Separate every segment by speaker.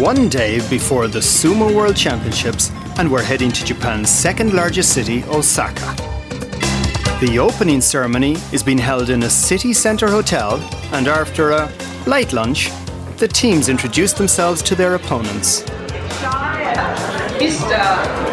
Speaker 1: one day before the Sumo World Championships, and we're heading to Japan's second largest city, Osaka. The opening ceremony is being held in a city centre hotel, and after a light lunch, the teams introduce themselves to their opponents.
Speaker 2: Mr.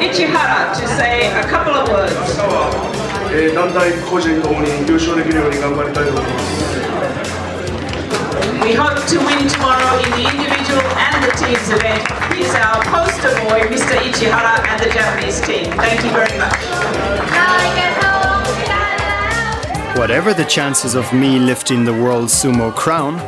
Speaker 2: Ichihara to say a couple of words. We hope to win tomorrow in the individual and the teams event. He's our poster boy, Mr. Ichihara, and the Japanese team. Thank you very much.
Speaker 1: Whatever the chances of me lifting the world sumo crown,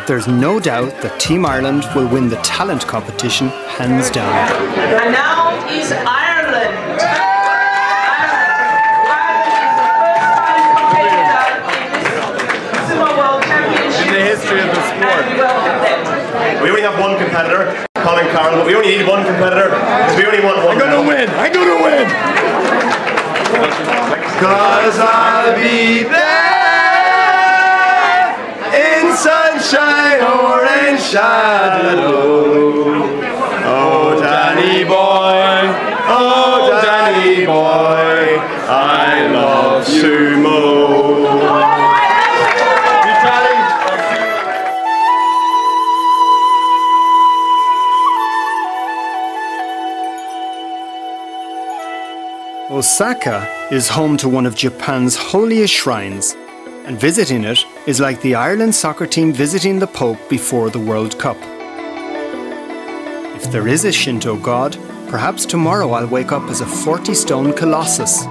Speaker 1: there's no doubt that Team Ireland will win the talent competition hands down.
Speaker 2: And now is Ireland.
Speaker 3: In the history of the sport.
Speaker 4: We only have one competitor, Colin, but we only need one competitor because we only want one.
Speaker 3: I'm gonna win! I'm gonna win! Cause I'll be there in sunshine or in shadow. Oh Danny boy, oh Danny boy, I love sumo.
Speaker 1: Osaka is home to one of Japan's holiest shrines, and visiting it is like the Ireland soccer team visiting the Pope before the World Cup. If there is a Shinto god, perhaps tomorrow I'll wake up as a 40-stone colossus.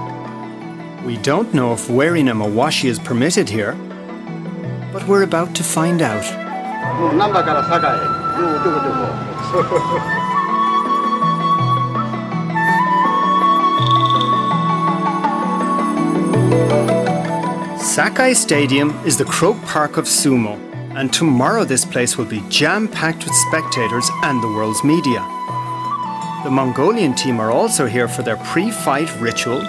Speaker 1: We don't know if wearing a mawashi is permitted here, but we're about to find out. Sakai Stadium is the Croke Park of sumo, and tomorrow this place will be jam-packed with spectators and the world's media. The Mongolian team are also here for their pre-fight ritual,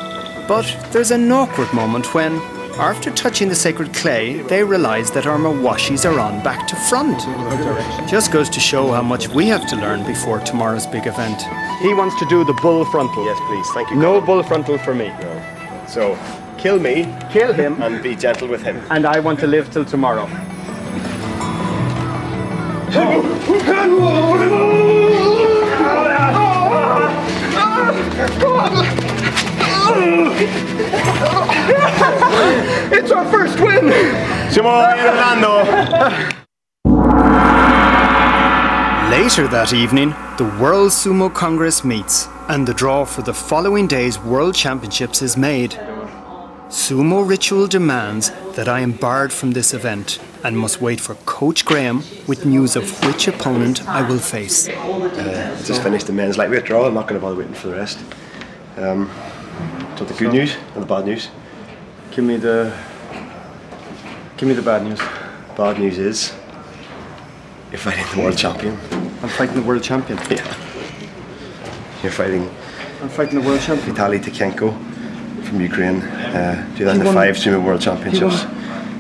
Speaker 1: but there's an awkward moment when, after touching the sacred clay, they realise that our mawashis are on back to front. Just goes to show how much we have to learn before tomorrow's big event.
Speaker 3: He wants to do the bull frontal.
Speaker 4: Yes, please. Thank you.
Speaker 3: No bull frontal for me.
Speaker 4: No. So, kill me,
Speaker 3: kill him,
Speaker 4: and be gentle with him.
Speaker 3: and I want to live till tomorrow. It's our first win!
Speaker 4: Sumo Irlando!
Speaker 1: Later that evening, the World Sumo Congress meets, and the draw for the following day's World Championships is made. Sumo ritual demands that I am barred from this event and must wait for Coach Graham with news of which opponent I will face.
Speaker 4: Just finished the men's lightweight draw. I'm not going to bother waiting for the rest. So the good news and the bad news?
Speaker 3: Give me the bad news.
Speaker 4: Bad news is you're fighting the world champion.
Speaker 3: I'm fighting the world champion.
Speaker 4: Yeah. You're fighting.
Speaker 3: I'm fighting the world champion.
Speaker 4: Vitaly Tkachenko from Ukraine. 2005 Sumo World Championships.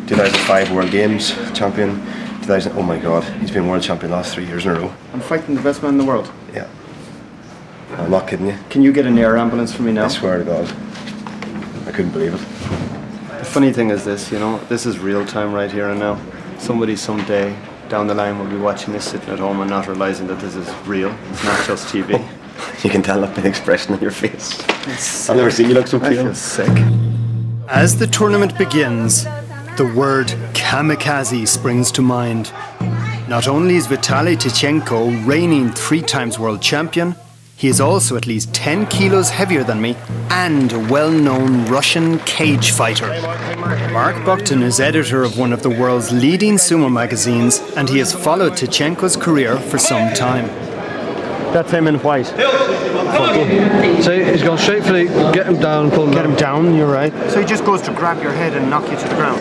Speaker 4: 2005 World Games champion. Oh my God, he's been world champion the last 3 years in a row.
Speaker 3: I'm fighting the best man in the world.
Speaker 4: Yeah. I'm not kidding you.
Speaker 3: Can you get an air ambulance for me now?
Speaker 4: I swear to God. I couldn't believe it.
Speaker 3: The funny thing is this, you know, this is real time right here and now. Somebody someday down the line will be watching this sitting at home and not realising that this is real. It's not just TV.
Speaker 4: You can tell that by the expression on your face. I've never seen you look so pale.
Speaker 3: I feel sick.
Speaker 1: As the tournament begins, the word kamikaze springs to mind. Not only is Vitaly Tkachenko reigning 3 times world champion, he is also at least 10 kilos heavier than me and a well-known Russian cage fighter. Mark Buckton is editor of one of the world's leading sumo magazines, and he has followed Tkachenko's career for some time.
Speaker 3: That's him in white.
Speaker 5: So he's gone straight for the get him down, pull him
Speaker 3: Get him down, you're right.
Speaker 1: So he just goes to grab your head and knock you to the ground.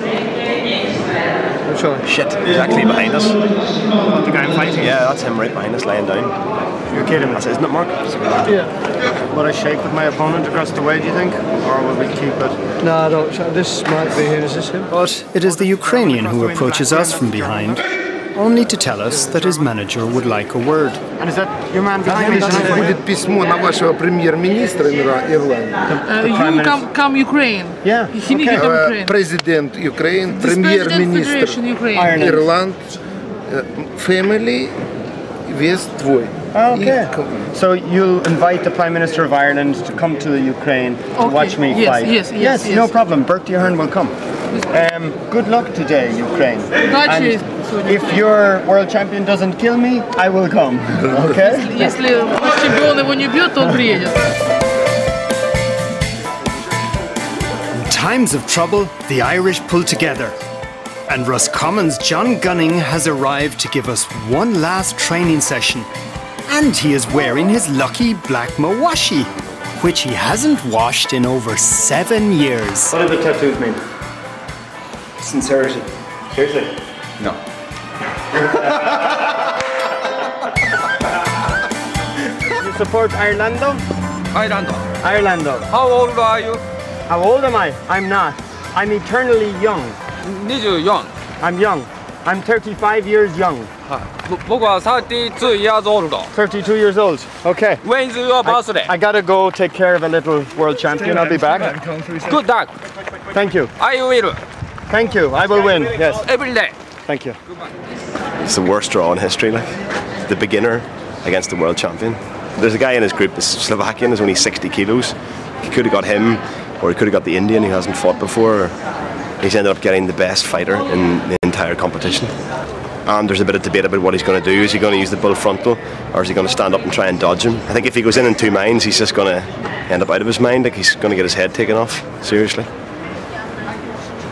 Speaker 5: Sure.
Speaker 4: Shit, he's actually behind us.
Speaker 1: The guy I'm fighting?
Speaker 4: Yeah, that's him right behind us, lying down.
Speaker 1: You're kidding me.
Speaker 4: That's isn't it, Mark?
Speaker 5: Yeah.
Speaker 1: Will I shake with my opponent across the way, do you think? Or will we keep it?
Speaker 5: No, I don't. This might be him. Is this him?
Speaker 1: But it is the Ukrainian who approaches us from behind. only to tell us that his manager would like a word.
Speaker 3: And is that your man behind me?
Speaker 6: Будет письмо на вашего премьер-министра Ирландии.
Speaker 7: You come Ukraine.
Speaker 3: Yeah.
Speaker 7: He need to come Ukraine.
Speaker 6: Президент Украины,
Speaker 7: President
Speaker 6: премьер-министр
Speaker 7: Federation Ukraine.
Speaker 6: Ирланд, family, весь твой.
Speaker 3: Okay. So you'll invite the Prime Minister of Ireland to come to the Ukraine to watch me fight?
Speaker 7: Yes.
Speaker 3: No problem. Bertie Ahern will come. Good luck today, Ukraine. And if your world champion doesn't kill me, I will come. Okay?
Speaker 7: Если ваш чемпион его не бьет, то он приедет.
Speaker 1: In times of trouble, the Irish pull together. And Roscommon's John Gunning has arrived to give us one last training session. And he is wearing his lucky black mawashi, which he hasn't washed in over 7 years.
Speaker 3: What do the tattoos mean?
Speaker 4: Sincerity.
Speaker 3: Seriously?
Speaker 4: No.
Speaker 3: You support Irlando? Irlando.
Speaker 8: How old are you?
Speaker 3: How old am I? I'm not. I'm eternally young.
Speaker 8: 24.
Speaker 3: I'm young. I'm 35 years young.
Speaker 8: 僕は32 years old.
Speaker 3: 32 years old. Okay.
Speaker 8: When is your birthday?
Speaker 3: I gotta go take care of a little world champion. I'll be back.
Speaker 8: Good luck.
Speaker 3: Thank you.
Speaker 8: I will.
Speaker 3: Thank you. I will win. Yes.
Speaker 8: Every day.
Speaker 3: Thank you.
Speaker 4: It's the worst draw in history, like the beginner against the world champion. There's a guy in his group, this Slovakian, is only 60 kilos. He could have got him, or he could have got the Indian who hasn't fought before. He's ended up getting the best fighter in the entire competition. And there's a bit of debate about what he's going to do. Is he going to use the bull frontal, or is he going to stand up and try and dodge him? I think if he goes in two minds, he's just going to end up out of his mind. Like he's going to get his head taken off. Seriously.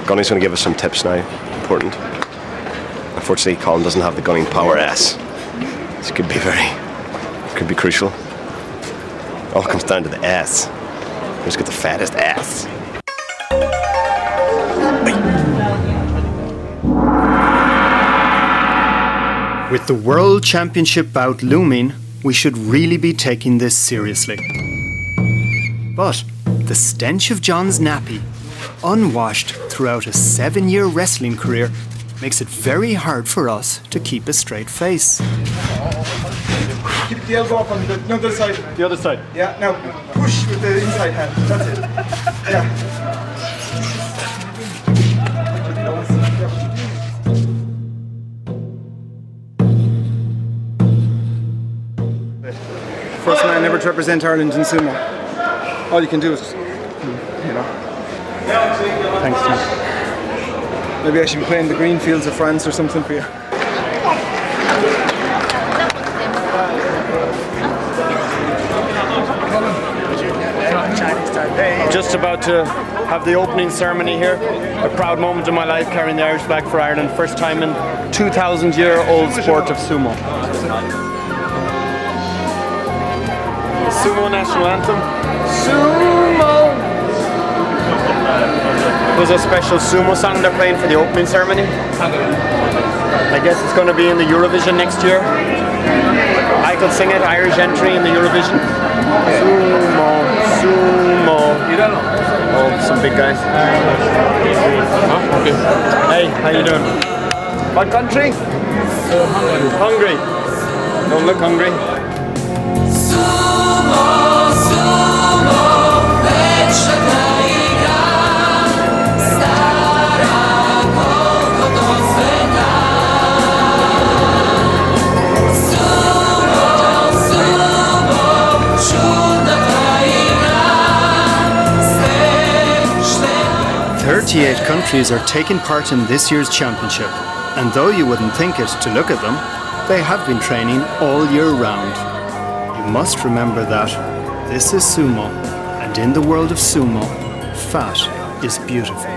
Speaker 4: Gunning's going to give us some tips now. Important. Unfortunately, Colin doesn't have the Gunning Power S. This could be crucial. All comes down to the S. Who's got the fattest ass?
Speaker 1: With the World Championship bout looming, we should really be taking this seriously. But the stench of John's nappy, unwashed throughout a 7-year wrestling career, makes it very hard for us to keep a straight face.
Speaker 9: Keep the elbow up on the other side.
Speaker 3: The other side.
Speaker 9: Yeah, now push with the inside hand. That's it. Yeah. First man ever to represent Ireland in sumo. All you can do is,
Speaker 3: Thanks, Tom.
Speaker 9: maybe I should be playing the green fields of France or something for you.
Speaker 3: Just about to have the opening ceremony here. A proud moment in my life, carrying the Irish flag for Ireland. First time in 2,000-year-old sport of sumo. Sumo national anthem. Sumo! There's a special sumo song they're playing for the opening ceremony. I guess it's going to be in the Eurovision next year. I could sing it, Irish entry in the Eurovision. Sumo, sumo. Oh, some big guys. Hey, how you doing? What country? Hungary. Don't look hungry.
Speaker 1: Thirty-eight countries are taking part in this year's championship, and though you wouldn't think it to look at them, they have been training all year round. You must remember that this is sumo, and in the world of sumo, fat is beautiful.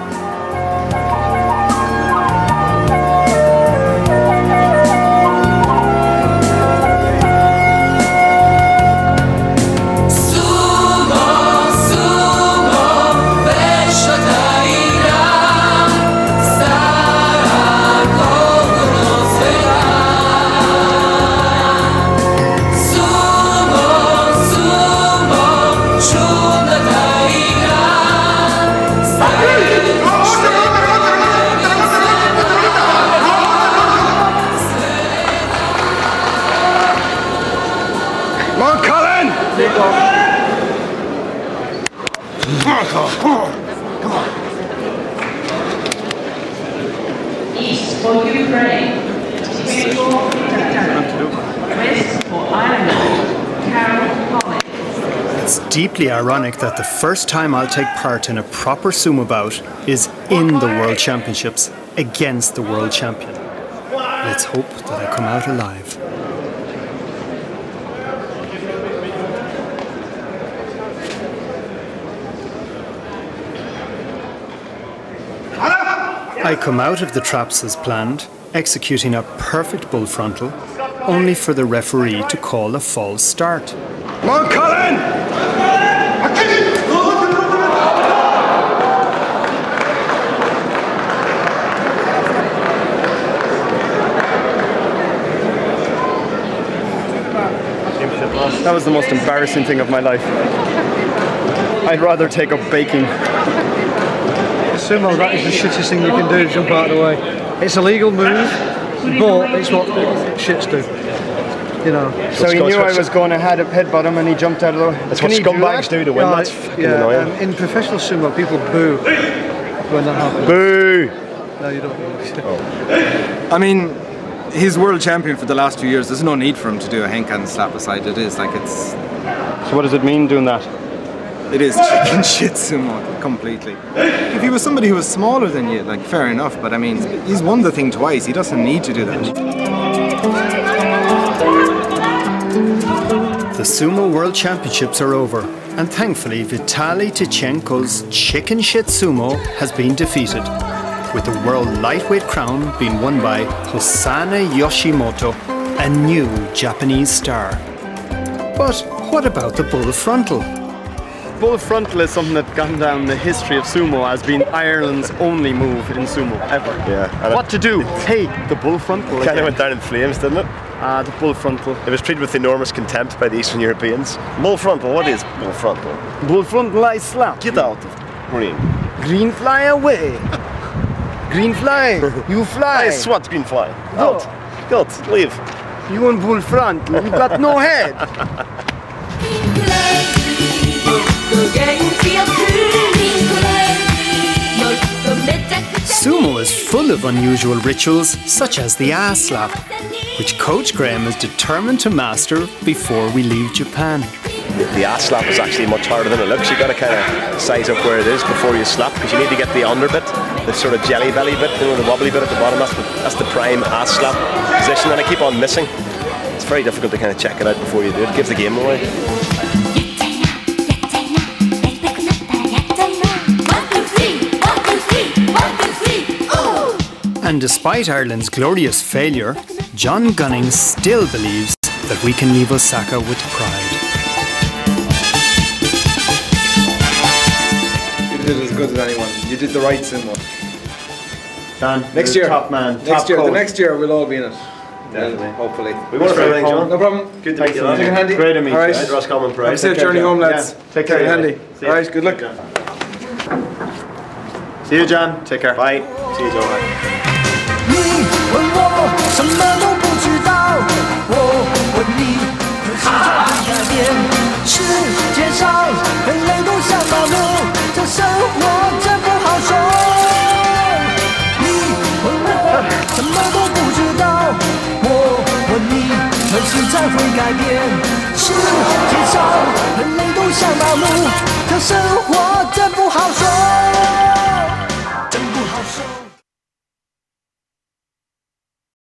Speaker 2: East for Ukraine, Tiberico Tataro. West for Ireland, Carol Colin.
Speaker 1: It's deeply ironic that the first time I'll take part in a proper sumo bout is in the World Championships against the world champion. Let's hope that I come out alive. I come out of the traps as planned, executing a perfect bull frontal, only for the referee to call a false start.
Speaker 6: Come on, Colin!
Speaker 9: That was the most embarrassing thing of my life. I'd rather take up baking.
Speaker 5: Sumo, that is the shittest thing you can do, jump out of the way. It's a legal move, but it's what shits do. You know.
Speaker 9: So he knew I was going to headbutt him and he jumped out of the way.
Speaker 4: That's what scumbags do to win. That's fucking annoying.
Speaker 5: In professional sumo, people boo when that happens.
Speaker 9: Boo!
Speaker 5: No, you don't.
Speaker 9: I mean, he's world champion for the last 2 years. There's no need for him to do a henkan slap aside. It is like it's...
Speaker 3: So what does it mean doing that?
Speaker 9: It is chicken shit sumo, completely. If he was somebody who was smaller than you, like, fair enough, but I mean, he's won the thing twice, he doesn't need to do that.
Speaker 1: The Sumo World Championships are over, and thankfully Vitaly Tichenko's chicken shit sumo has been defeated, with the world lightweight crown being won by Hosanna Yoshimoto, a new Japanese star. But what about the bull frontal?
Speaker 3: Bull frontal is something that's gone down the history of sumo as being Ireland's only move in sumo ever.
Speaker 4: Yeah.
Speaker 3: What to do? Hey, the bull frontal.
Speaker 4: Kind of went down in flames, didn't it?
Speaker 3: The bull frontal.
Speaker 4: It was treated with enormous contempt by the Eastern Europeans. Bull frontal, what is bull frontal?
Speaker 3: Bull frontal, I slap.
Speaker 4: Get out of green.
Speaker 3: Green fly away. Green fly, you fly.
Speaker 4: I swat green fly. Out. Good, leave.
Speaker 3: You and bull frontal, you got no head.
Speaker 1: Sumo is full of unusual rituals, such as the ass slap, which Coach Graham is determined to master before we leave Japan.
Speaker 4: The ass slap is actually much harder than it looks. You got to kind of size up where it is before you slap, because you need to get the under bit, the sort of jelly belly bit, you know, the wobbly bit at the bottom. That's the prime ass slap position, and I keep on missing. It's very difficult to kind of check it out before you do it. It gives the game away.
Speaker 1: And despite Ireland's glorious failure, John Gunning still believes that we can leave Osaka with pride.
Speaker 9: You did as good as anyone. You did the right sumo.
Speaker 3: Dan,
Speaker 9: Next year,
Speaker 3: top man.
Speaker 9: the next year we'll all be in it.
Speaker 3: Definitely.
Speaker 9: Hopefully.
Speaker 4: We want to everything, John.
Speaker 9: No problem.
Speaker 4: Good to meet you.
Speaker 9: Take it handy.
Speaker 3: Great to meet you.
Speaker 9: All right.
Speaker 4: Good Roscommon Pride.
Speaker 9: Have a safe journey home, lads.
Speaker 3: Yeah. Take care.
Speaker 9: Take it handy.
Speaker 3: See
Speaker 9: All
Speaker 3: you.
Speaker 9: right. Good luck.
Speaker 3: See you, John. Take care.
Speaker 4: Bye. See you, John.
Speaker 10: 你问我什么都不知道，我问你可是这样改变。世界上人类都像麻木，这生活真不好说。你问我什么都不知道，我问你何时才会改变？世界上人类都像麻木，这生活真。